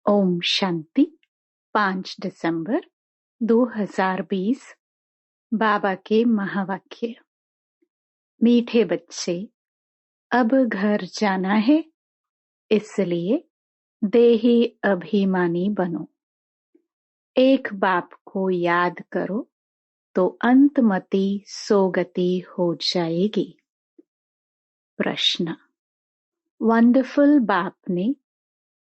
ओम शांति। 5 दिसंबर 2020। बाबा के महावाक्य। मीठे बच्चे, अब घर जाना है, इसलिए देही अभिमानी बनो। एक बाप को याद करो तो अंतमति सोगति हो जाएगी। प्रश्न। वंडरफुल बाप ने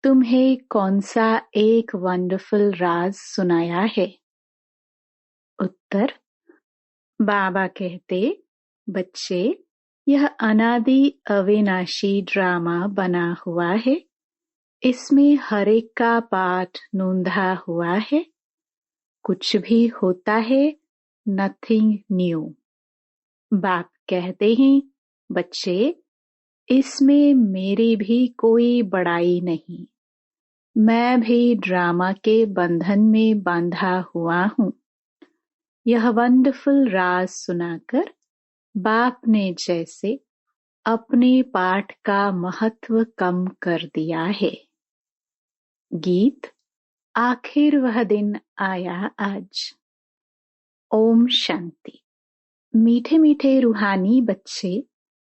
तुम्हें कौन सा एक वंडरफुल राज सुनाया है? उत्तर। बाबा कहते, बच्चे, यह अनादि अविनाशी ड्रामा बना हुआ है। इसमें हर एक का पाठ नोंधा हुआ है। कुछ भी होता है, नथिंग न्यू। बाप कहते हैं, बच्चे, इसमें मेरी भी कोई बड़ाई नहीं। मैं भी ड्रामा के बंधन में बांधा हुआ हूँ। यह वंडरफुल राज सुनाकर बाप ने जैसे अपने पाठ का महत्व कम कर दिया है। गीत। आखिर वह दिन आया आज। ओम शांति। मीठे मीठे रूहानी बच्चे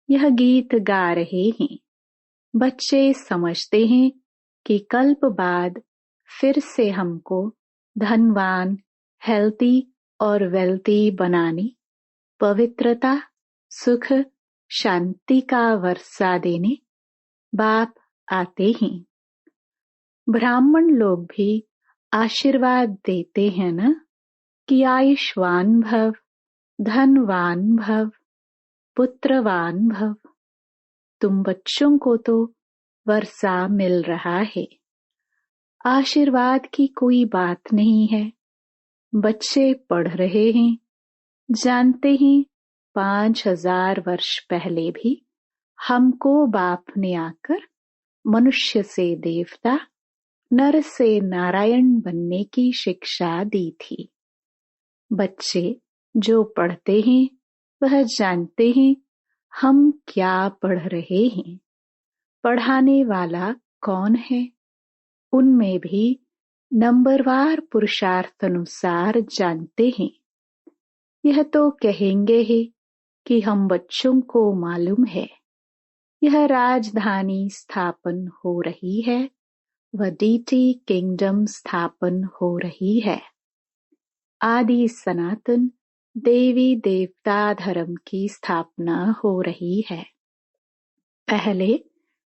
यह गीत गा रहे हैं। बच्चे समझते हैं कि कल्प बाद फिर से हमको धनवान, हेल्थी और वेल्थी बनाने, पवित्रता, सुख, शांति का वर्षा देने बाप आते हैं। ब्राह्मण लोग भी आशीर्वाद देते हैं न कि आयुष्वान भव, धनवान भव, पुत्रवान भव। तुम बच्चों को तो वर्षा मिल रहा है। आशीर्वाद की कोई बात नहीं है। बच्चे पढ़ रहे हैं, जानते हैं 5000 वर्ष पहले भी हमको बाप ने आकर मनुष्य से देवता, नर से नारायण बनने की शिक्षा दी थी। बच्चे जो पढ़ते हैं वह जानते हैं हम क्या पढ़ रहे हैं, पढ़ाने वाला कौन है। उनमें भी नंबरवार पुरुषार्थ अनुसार जानते हैं। यह तो कहेंगे ही कि हम बच्चों को मालूम है यह राजधानी स्थापन हो रही है, वह डीटी किंगडम स्थापन हो रही है। आदि सनातन देवी देवता धर्म की स्थापना हो रही है। पहले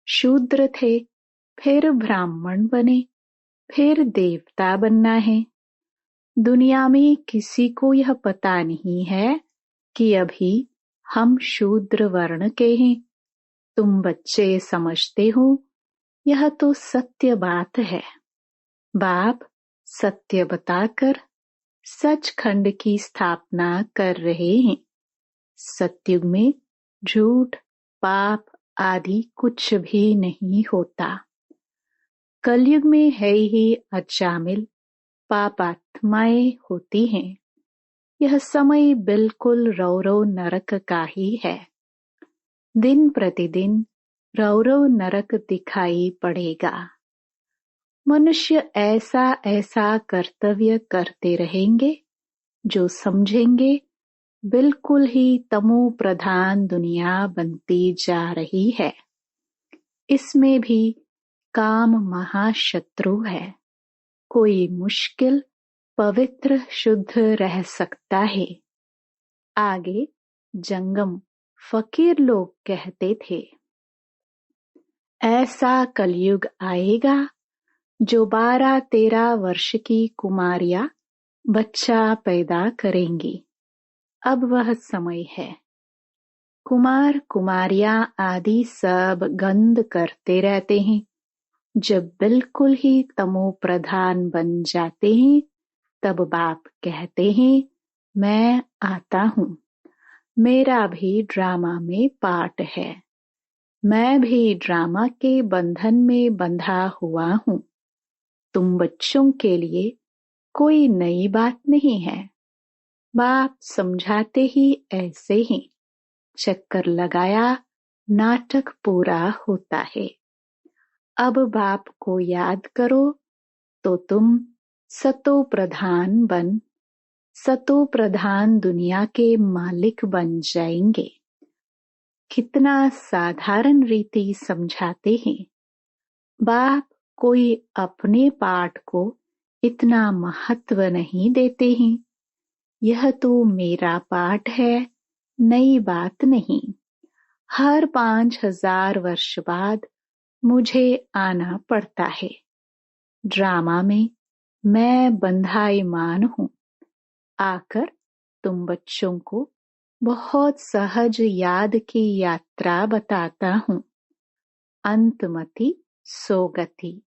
शूद्र थे, फिर ब्राह्मण बने, फिर देवता बनना है। दुनिया में किसी को यह पता नहीं है कि अभी हम शूद्र वर्ण के हैं। तुम बच्चे समझते हो, यह तो सत्य बात है। बाप सत्य बताकर सचखंड की स्थापना कर रहे हैं। सतयुग में झूठ, पाप आदि कुछ भी नहीं होता। कलयुग में है ही अजामिल पापात्माएं होती हैं। यह समय बिल्कुल रौरव नरक का ही है। दिन प्रतिदिन रौरव नरक दिखाई पड़ेगा। मनुष्य ऐसा ऐसा कर्तव्य करते रहेंगे जो समझेंगे बिल्कुल ही तमो प्रधान दुनिया बनती जा रही है। इसमें भी काम महाशत्रु है। कोई मुश्किल पवित्र शुद्ध रह सकता है। आगे जंगम फकीर लोग कहते थे, ऐसा कलयुग आएगा जो 12-13 वर्ष की कुमारियां बच्चा पैदा करेंगी। अब वह समय है। कुमार कुमारियां आदि सब गंद करते रहते हैं। जब बिल्कुल ही तमो प्रधान बन जाते हैं, तब बाप कहते हैं, मैं आता हूँ। मेरा भी ड्रामा में पार्ट है। मैं भी ड्रामा के बंधन में बंधा हुआ हूँ। तुम बच्चों के लिए कोई नई बात नहीं है। बाप समझाते ही ऐसे ही चक्कर लगाया नाटक पूरा होता है। अब बाप को याद करो तो तुम सतो प्रधान बन सतो प्रधान दुनिया के मालिक बन जाएंगे। कितना साधारण रीति समझाते हैं। बाप कोई अपने पाठ को इतना महत्व नहीं देते हैं। यह तो मेरा पाठ है, नई बात नहीं। हर 5000 वर्ष बाद मुझे आना पड़ता है। ड्रामा में मैं बंधाईमान हूँ। आकर तुम बच्चों को बहुत सहज याद की यात्रा बताता हूँ। अंतमति सोगति,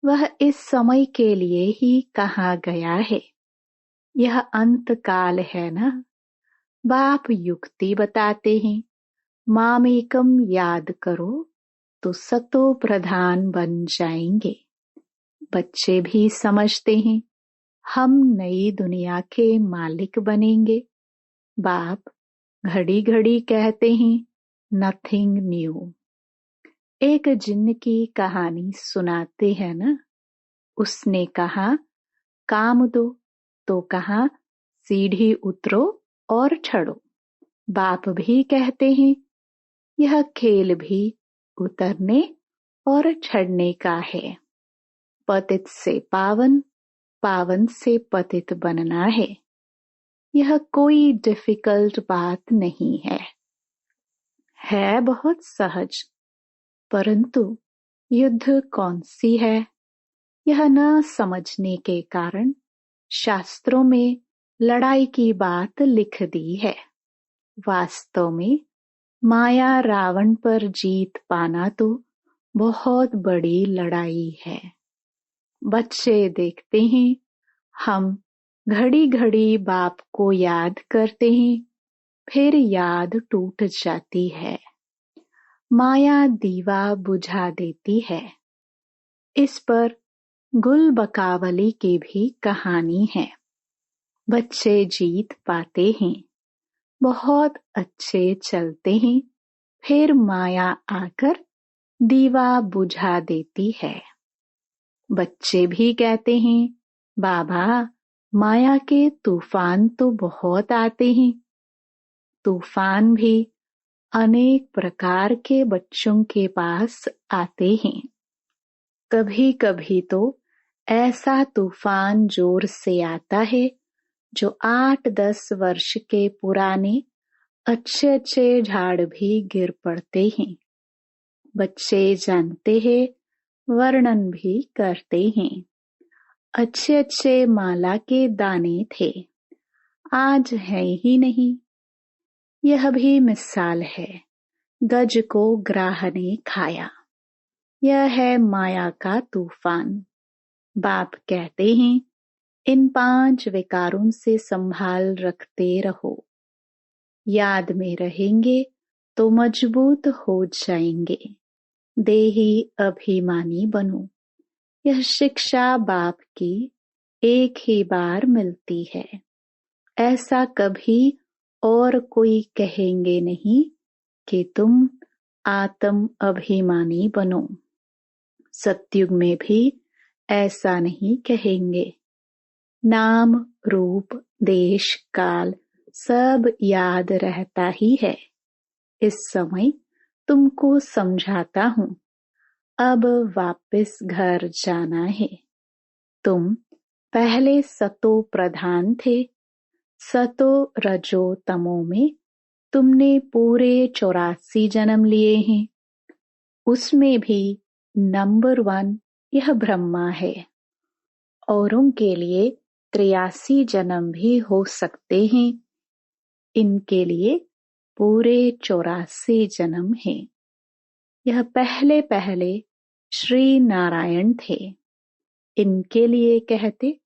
वह इस समय के लिए ही कहा गया है। यह अंत काल है ना। बाप युक्ति बताते हैं, मामेकम याद करो तो सतो प्रधान बन जाएंगे। बच्चे भी समझते हैं, हम नई दुनिया के मालिक बनेंगे। बाप घड़ी घड़ी कहते हैं, नथिंग न्यू। एक जिन्न की कहानी सुनाते हैं ना। उसने कहा, काम दो, तो कहा सीढ़ी उतरो और चढ़ो। बाप भी कहते हैं, यह खेल भी उतरने और चढ़ने का है। पतित से पावन, पावन से पतित बनना है। यह कोई डिफिकल्ट बात नहीं है बहुत सहज। परंतु युद्ध कौन सी है, यह न समझने के कारण शास्त्रों में लड़ाई की बात लिख दी है। वास्तव में माया रावण पर जीत पाना तो बहुत बड़ी लड़ाई है। बच्चे देखते हैं, हम घड़ी घड़ी बाप को याद करते हैं, फिर याद टूट जाती है। माया दीवा बुझा देती है। इस पर गुल बकावली की भी कहानी है। बच्चे जीत पाते हैं, बहुत अच्छे चलते हैं, फिर माया आकर दीवा बुझा देती है। बच्चे भी कहते हैं, बाबा माया के तूफान तो बहुत आते हैं। तूफान भी अनेक प्रकार के बच्चों के पास आते हैं। कभी कभी तो ऐसा तूफान जोर से आता है जो 8-10 वर्ष के पुराने अच्छे अच्छे झाड़ भी गिर पड़ते हैं। बच्चे जानते हैं, वर्णन भी करते हैं। अच्छे अच्छे माला के दाने थे, आज है ही नहीं। यह भी मिसाल है, गज को ग्राह ने खाया। यह है माया का तूफान। बाप कहते हैं, इन 5 विकारों से संभाल रखते रहो। याद में रहेंगे तो मजबूत हो जाएंगे। देही अभिमानी बनो। यह शिक्षा बाप की एक ही बार मिलती है। ऐसा कभी और कोई कहेंगे नहीं कि तुम आत्म अभिमानी बनो। सतयुग में भी ऐसा नहीं कहेंगे। नाम रूप देश काल सब याद रहता ही है। इस समय तुमको समझाता हूँ, अब वापस घर जाना है। तुम पहले सतो प्रधान थे। सतो रजो तमो में तुमने पूरे 84 जन्म लिए हैं। उसमें भी नंबर 1 यह ब्रह्मा है। औरों के लिए 83 जन्म भी हो सकते हैं। इनके लिए पूरे 84 जन्म हैं। यह पहले पहले श्री नारायण थे। इनके लिए कहते,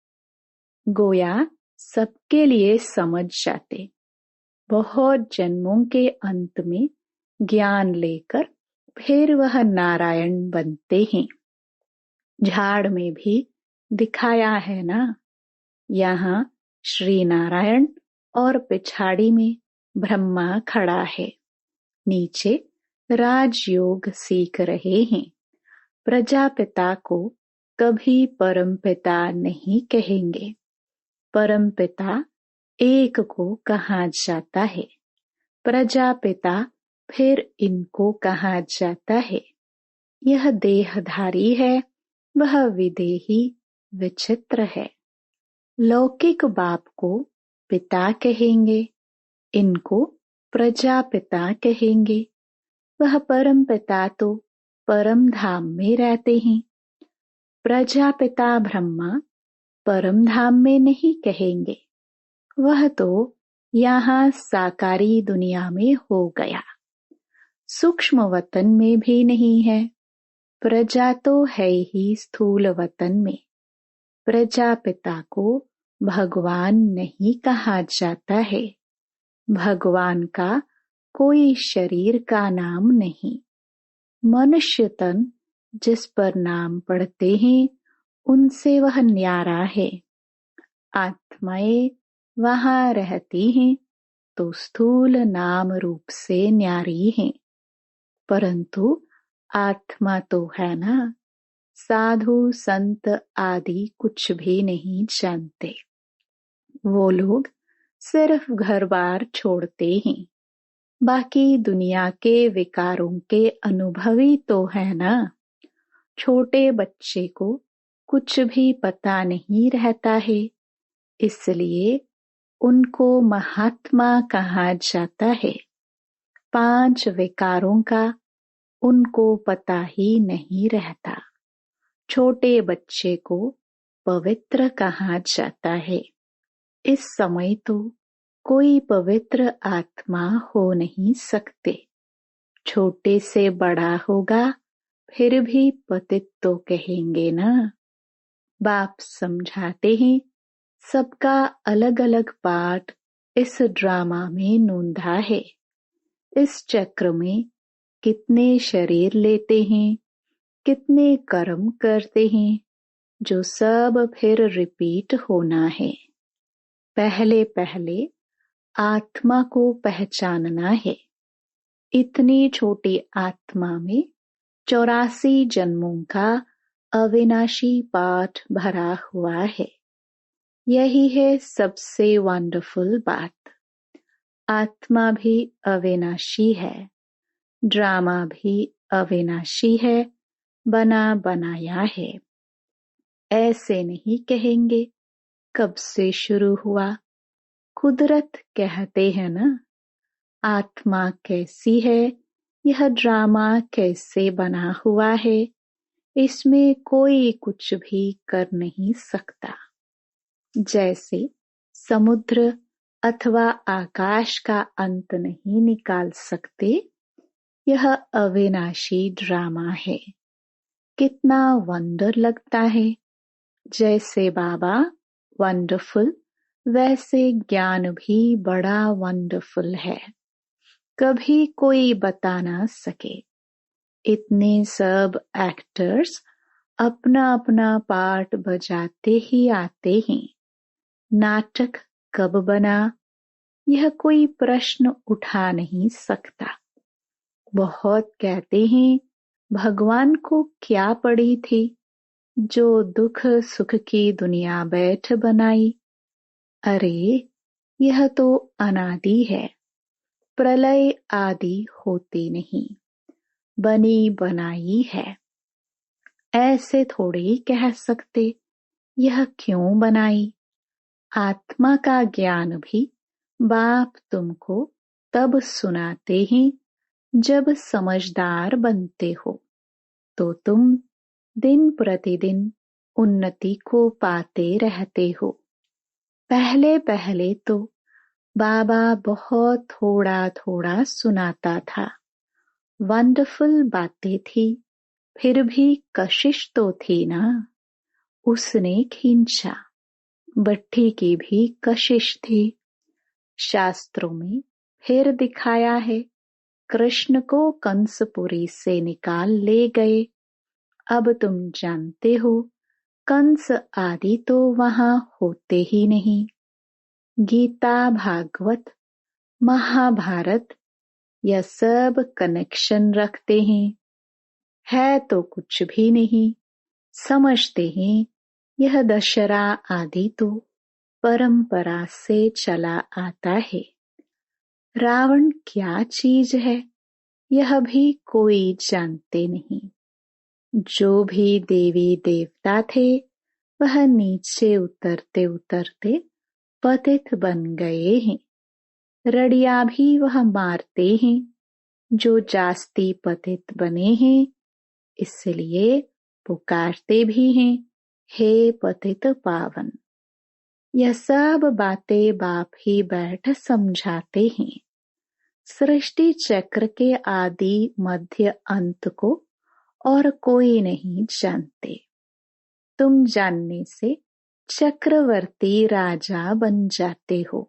गोया सबके लिए समझ जाते। बहुत जन्मों के अंत में ज्ञान लेकर फिर वह नारायण बनते हैं। झाड़ में भी दिखाया है ना। यहाँ श्री नारायण और पिछाड़ी में ब्रह्मा खड़ा है। नीचे राजयोग सीख रहे हैं। प्रजापिता को कभी परमपिता नहीं कहेंगे। परमपिता एक को कहा जाता है। प्रजापिता फिर इनको कहा जाता है। यह देहधारी है, वह विदेही विचित्र है। लौकिक बाप को पिता कहेंगे, इनको प्रजापिता कहेंगे। वह परम पिता तो परम धाम में रहते हैं। प्रजापिता ब्रह्मा परम धाम में नहीं कहेंगे, वह तो यहाँ साकारी दुनिया में हो गया, सूक्ष्म वतन में भी नहीं है। प्रजा तो है ही स्थूल वतन में। प्रजापिता को भगवान नहीं कहा जाता है। भगवान का कोई शरीर का नाम नहीं। मनुष्य तन जिस पर नाम पढ़ते हैं उनसे वह न्यारा है। आत्माएं वहां रहती हैं तो स्थूल नाम रूप से न्यारी हैं, परंतु आत्मा तो है ना। साधु संत आदि कुछ भी नहीं जानते। वो लोग सिर्फ घर बार छोड़ते हैं, बाकी दुनिया के विकारों के अनुभवी तो है ना। छोटे बच्चे को कुछ भी पता नहीं रहता है, इसलिए उनको महात्मा कहा जाता है। 5 विकारों का उनको पता ही नहीं रहता। छोटे बच्चे को पवित्र कहा जाता है। इस समय तो कोई पवित्र आत्मा हो नहीं सकते। छोटे से बड़ा होगा फिर भी पतित तो कहेंगे ना। बाप समझाते हैं, सबका अलग अलग पार्ट इस ड्रामा में नोंधा है। इस चक्र में कितने शरीर लेते हैं, कितने कर्म करते हैं, जो सब फिर रिपीट होना है। पहले पहले आत्मा को पहचानना है। इतनी छोटी आत्मा में 84 जन्मों का अविनाशी पाठ भरा हुआ है। यही है सबसे वंडरफुल बात। आत्मा भी अविनाशी है, ड्रामा भी अविनाशी है, बना बनाया है। ऐसे नहीं कहेंगे कब से शुरू हुआ। कुदरत कहते हैं ना, आत्मा कैसी है, यह ड्रामा कैसे बना हुआ है, इसमें कोई कुछ भी कर नहीं सकता। जैसे समुद्र अथवा आकाश का अंत नहीं निकाल सकते, यह अविनाशी ड्रामा है। कितना वंडर लगता है। जैसे बाबा वंडरफुल, वैसे ज्ञान भी बड़ा वंडरफुल है। कभी कोई बता ना सके। इतने सब एक्टर्स अपना अपना पार्ट बजाते ही आते हैं। नाटक कब बना, यह कोई प्रश्न उठा नहीं सकता। बहुत कहते हैं भगवान को क्या पड़ी थी जो दुख सुख की दुनिया बैठ बनाई। अरे यह तो अनादि है, प्रलय आदि होती नहीं, बनी बनाई है। ऐसे थोड़े ही कह सकते यह क्यों बनाई। आत्मा का ज्ञान भी बाप तुमको तब सुनाते हैं जब समझदार बनते हो, तो तुम दिन प्रतिदिन उन्नति को पाते रहते हो। पहले पहले तो बाबा बहुत थोड़ा थोड़ा सुनाता था। वंडरफुल बातें थी, फिर भी कशिश तो थी ना। उसने खींचा। भट्ठी की भी कशिश थी। शास्त्रों में फिर दिखाया है, कृष्ण को कंसपुरी से निकाल ले गए। अब तुम जानते हो कंस आदि तो वहां होते ही नहीं। गीता भागवत महाभारत यह सब कनेक्शन रखते हैं। है तो कुछ भी नहीं, समझते हैं यह दशहरा आदि तो परंपरा से चला आता है। रावण क्या चीज है यह भी कोई जानते नहीं। जो भी देवी देवता थे वह नीचे उतरते उतरते पतित बन गए हैं। रड़िया भी वह मारते हैं जो जास्ती पतित बने हैं, इसलिए पुकारते भी हैं, हे पतित पावन। यह सब बातें बाप ही बैठ समझाते हैं। सृष्टि चक्र के आदि मध्य अंत को और कोई नहीं जानते। तुम जानने से चक्रवर्ती राजा बन जाते हो।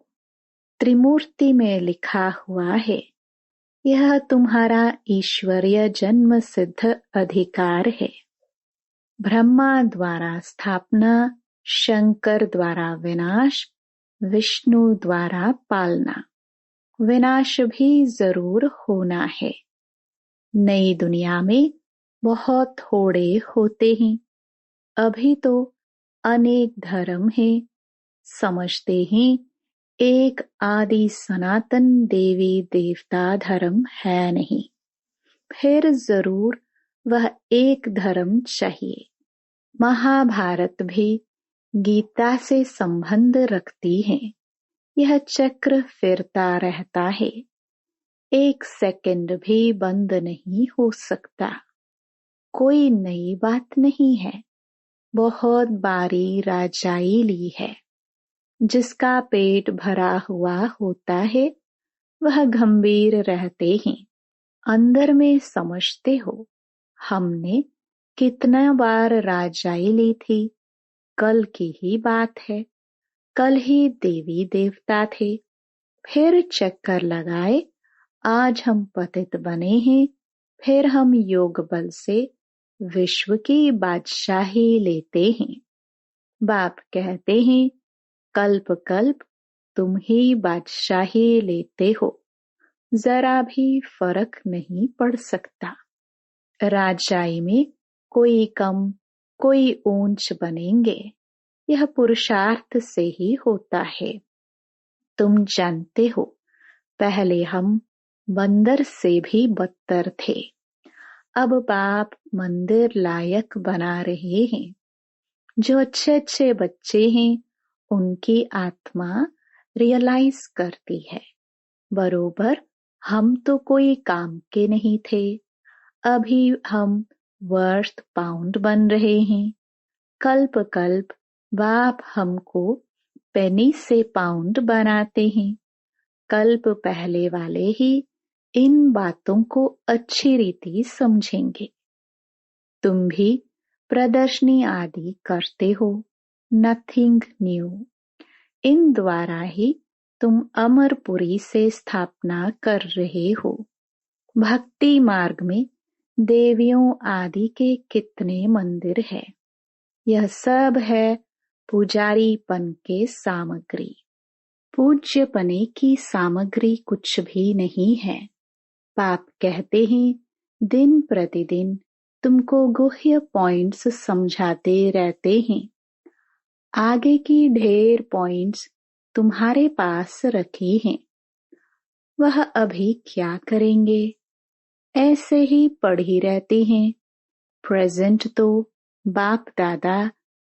त्रिमूर्ति में लिखा हुआ है, यह तुम्हारा ईश्वरीय जन्म सिद्ध अधिकार है। ब्रह्मा द्वारा स्थापना, शंकर द्वारा विनाश, विष्णु द्वारा पालना। विनाश भी जरूर होना है। नई दुनिया में बहुत थोड़े होते हैं। अभी तो अनेक धर्म हैं। समझते हैं एक आदि सनातन देवी देवता धर्म है नहीं। फिर जरूर वह एक धर्म चाहिए। महाभारत भी गीता से संबंध रखती है। यह चक्र फिरता रहता है। एक सेकंड भी बंद नहीं हो सकता। कोई नई बात नहीं है। बहुत बारी राजाई ली है। जिसका पेट भरा हुआ होता है वह गंभीर रहते हैं। अंदर में समझते हो हमने कितना बार राजाई ली थी। कल की ही बात है। कल ही देवी देवता थे। फिर चक्कर लगाए, आज हम पतित बने हैं। फिर हम योग बल से विश्व की बादशाही लेते हैं। बाप कहते हैं कल्प कल्प तुम ही बादशाही लेते हो। जरा भी फर्क नहीं पड़ सकता। राजाई में कोई कम कोई ऊंच बनेंगे, यह पुरुषार्थ से ही होता है। तुम जानते हो पहले हम बंदर से भी बदतर थे। अब बाप मंदिर लायक बना रहे हैं। जो अच्छे अच्छे बच्चे हैं उनकी आत्मा रियलाइज करती है, बरोबर हम तो कोई काम के नहीं थे। अभी हम वर्थ पाउंड बन रहे हैं। कल्प कल्प बाप हमको पेनी से पाउंड बनाते हैं। कल्प पहले वाले ही इन बातों को अच्छी रीति समझेंगे। तुम भी प्रदर्शनी आदि करते हो। Nothing new. इन द्वारा ही तुम अमरपुरी से स्थापना कर रहे हो। भक्ति मार्ग में देवियों आदि के कितने मंदिर है। यह सब है पुजारीपन के सामग्री। पूज्यपने की सामग्री कुछ भी नहीं है। पाप कहते हैं दिन प्रतिदिन तुमको गुह्य पॉइंट्स समझाते रहते हैं। आगे की ढेर पॉइंट्स तुम्हारे पास रखे हैं। वह अभी क्या करेंगे? ऐसे ही पढ़ी रहते हैं। प्रेजेंट तो बाप दादा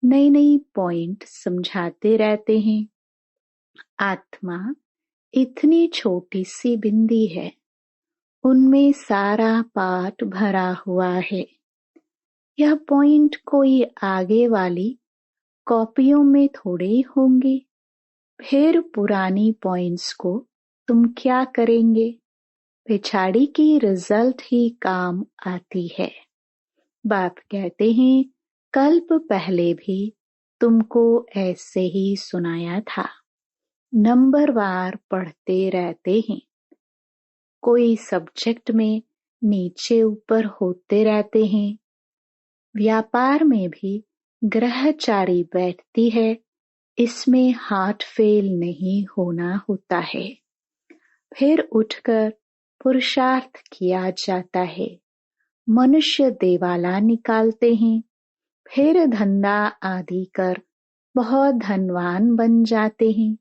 नई नई पॉइंट समझाते रहते हैं। आत्मा इतनी छोटी सी बिंदी है, उनमें सारा पाठ भरा हुआ है। यह पॉइंट कोई आगे वाली कॉपियों में थोड़े होंगे। फिर पुरानी पॉइंट्स को तुम क्या करेंगे? पिछाड़ी की रिजल्ट ही काम आती है। बाप कहते हैं कल्प पहले भी तुमको ऐसे ही सुनाया था। नंबरवार पढ़ते रहते हैं। कोई सब्जेक्ट में नीचे ऊपर होते रहते हैं। व्यापार में भी ग्रहचारी बैठती है, इसमें हार्ट फेल नहीं होना होता है। फिर उठकर पुरुषार्थ किया जाता है। मनुष्य देवाला निकालते हैं। फिर धंधा आदि कर बहुत धनवान बन जाते हैं।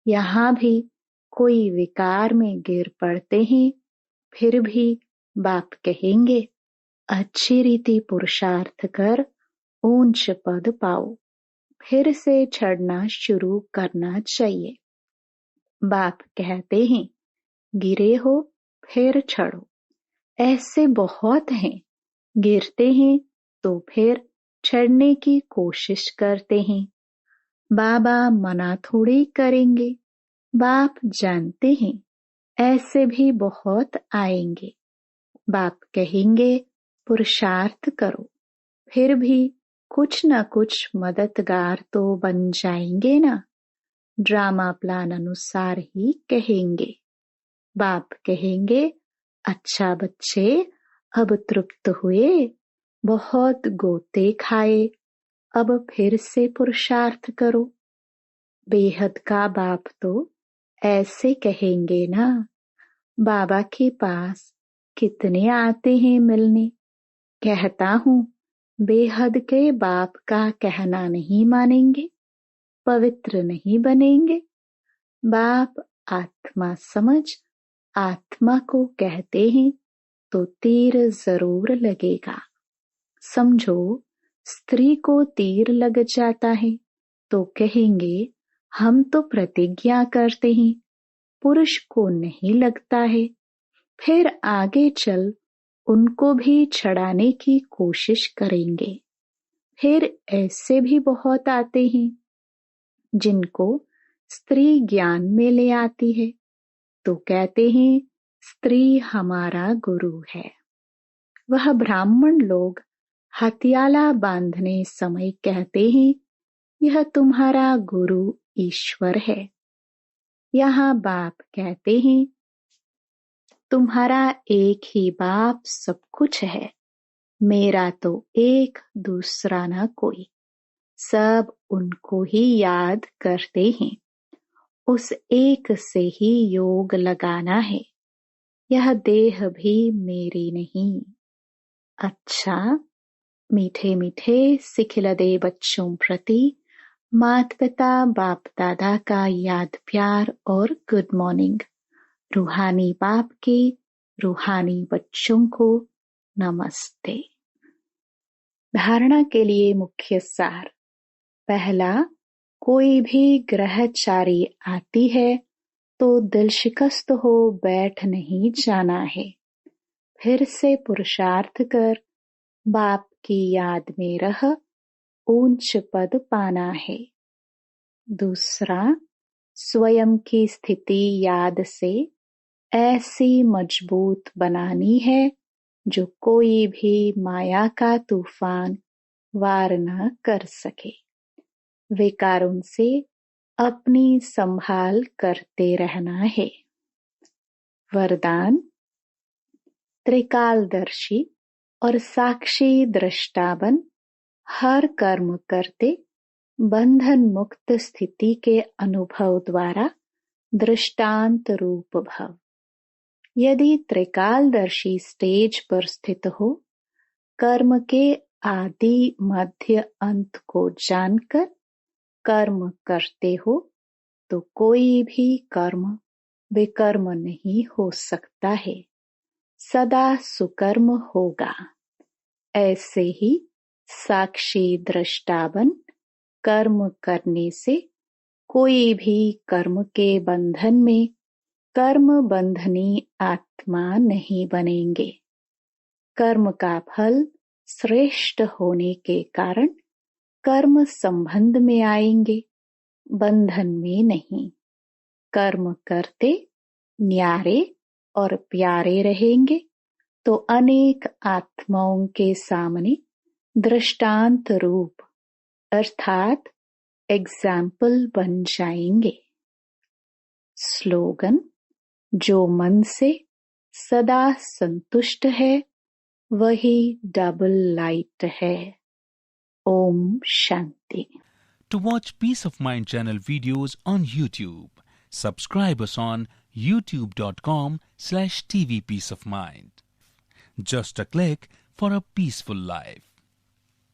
यहाँ भी कोई विकार में गिर पड़ते हैं, फिर भी बाप कहेंगे अच्छी रीति पुरुषार्थ कर ऊंच पद पाओ, फिर से चढ़ना शुरू करना चाहिए। बाप कहते हैं गिरे हो फिर चढ़ो। ऐसे बहुत हैं, गिरते हैं तो फिर चढ़ने की कोशिश करते हैं। बाबा मना थोड़ी करेंगे, बाप जानते हैं ऐसे भी बहुत आएंगे। बाप कहेंगे पुरुषार्थ करो, फिर भी कुछ न कुछ मददगार तो बन जाएंगे ना। ड्रामा प्लान अनुसार ही कहेंगे। बाप कहेंगे अच्छा बच्चे, अब तृप्त हुए, बहुत गोते खाए, अब फिर से पुरुषार्थ करो। बेहद का बाप तो ऐसे कहेंगे ना। बाबा के पास कितने आते हैं मिलने। कहता हूँ बेहद के बाप का कहना नहीं मानेंगे, पवित्र नहीं बनेंगे। बाप आत्मा समझ आत्मा को कहते हैं तो तीर जरूर लगेगा। समझो स्त्री को तीर लग जाता है तो कहेंगे हम तो प्रतिज्ञा करते हैं, पुरुष को नहीं लगता है। फिर आगे चल उनको भी छड़ाने की कोशिश करेंगे। फिर ऐसे भी बहुत आते हैं जिनको स्त्री ज्ञान में ले आती है तो कहते हैं स्त्री हमारा गुरु है। वह ब्राह्मण लोग हथियाला बांधने समय कहते हैं यह तुम्हारा गुरु ईश्वर है। यहाँ बाप कहते हैं तुम्हारा एक ही बाप सब कुछ है, मेरा तो एक दूसरा न कोई। सब उनको ही याद करते हैं, उस एक से ही योग लगाना है। यह देह भी मेरी नहीं। अच्छा मीठे मीठे सिखिलदे बच्चों प्रति माता पिता बाप दादा का याद प्यार और गुड मॉर्निंग। रूहानी बाप के रूहानी बच्चों को नमस्ते। धारणा के लिए मुख्य सार। पहला, कोई भी ग्रहचारी आती है तो दिल शिकस्त हो बैठ नहीं जाना है, फिर से पुरुषार्थ कर बाप की याद में रह ऊंच पद पाना है। दूसरा, स्वयं की स्थिति याद से ऐसी मजबूत बनानी है जो कोई भी माया का तूफान वार न कर सके। विकारों से अपनी संभाल करते रहना है। वरदान, त्रिकालदर्शी और साक्षी दृष्टा बन हर कर्म करते बंधन मुक्त स्थिति के अनुभव द्वारा दृष्टांत रूप भव। यदि त्रिकालदर्शी स्टेज पर स्थित हो, कर्म के आदि मध्य अंत को जानकर कर्म करते हो तो कोई भी कर्म विकर्म नहीं हो सकता है, सदा सुकर्म होगा। ऐसे ही साक्षी दृष्टा बन कर्म करने से कोई भी कर्म के बंधन में कर्म बंधनी आत्मा नहीं बनेंगे। कर्म का फल श्रेष्ठ होने के कारण कर्म संबंध में आएंगे, बंधन में नहीं। कर्म करते न्यारे और प्यारे रहेंगे तो अनेक आत्माओं के सामने दृष्टांत रूप अर्थात एग्जाम्पल बन जाएंगे। स्लोगन, जो मन से सदा संतुष्ट है वही डबल लाइट है। Om Shanti. To watch Peace of Mind channel videos on YouTube, subscribe us on youtube.com/tvpeaceofmind. Just a click for a peaceful life.